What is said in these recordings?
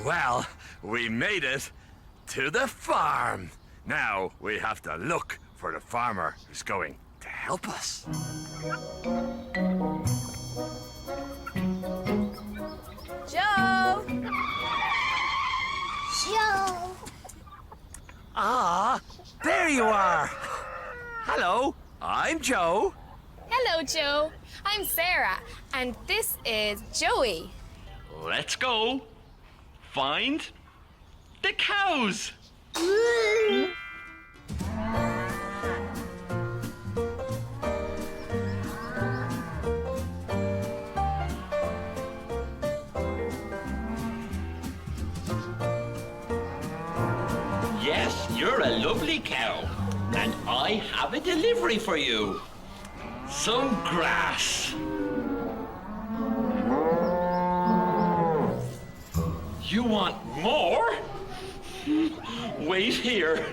Well, we made it to the farm. Now we have to look for the farmer who's going to help us. Joe! Joe! Ah, there you are. Hello, I'm Joe. Hello, Joe. I'm Sarah, and this is Joey. Let's go find the cows. Yes, you're a lovely cow, and I have a delivery for you. Some grass. You want more? Wait here.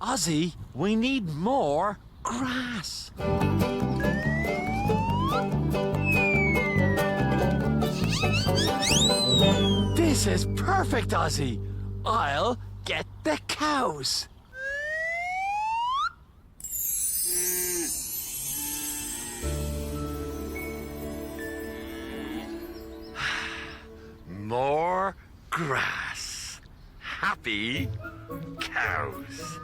Ozzy, we need more grass. This is perfect, Ozzy. I'll get the cows. More grass. Happy cows.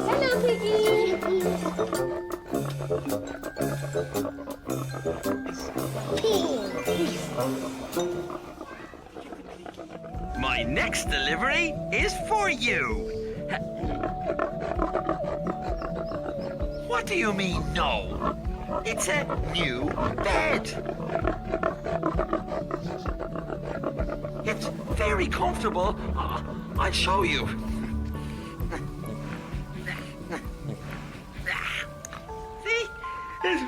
Hello, Piggy. My next delivery is for you. What do you mean, no? It's a new bed. It's very comfortable. I'll show you. See? Is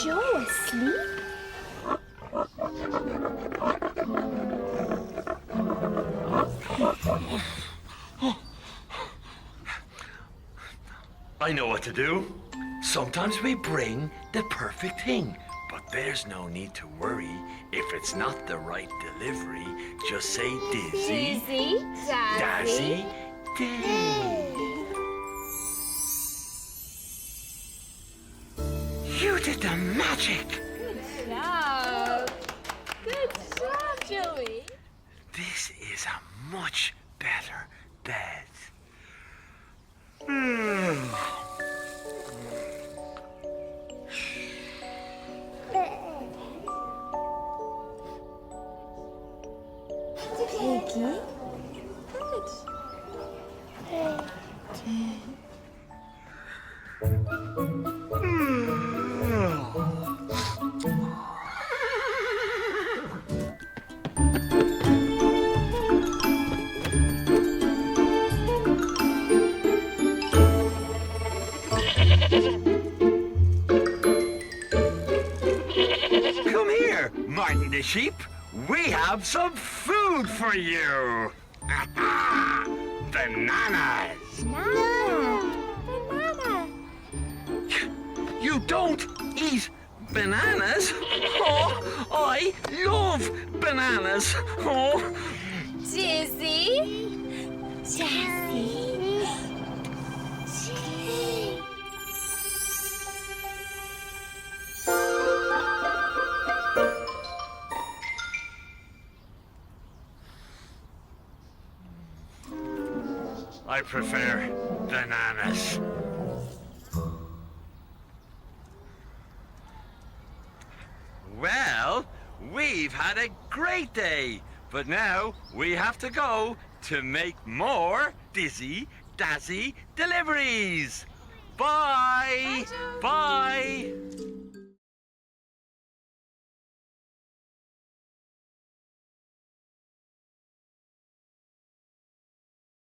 Joe asleep? I know what to do. Sometimes we bring the perfect thing, but there's no need to worry if it's not the right delivery. Just say Dizzy, Dizzy, Dazzy, Day. You did the magic. Good job. Good job, Joey. This is a much better bed. Piggy. Good. Come here, Martin the sheep. We have some food for you. Bananas. Banana. You don't eat bananas? Oh, I love bananas. Oh. Dizzy. Dizzy. I prefer bananas. Well, we've had a great day, but now we have to go to make more Dizzy Dazzy deliveries. Bye. Bye, Joe. Bye.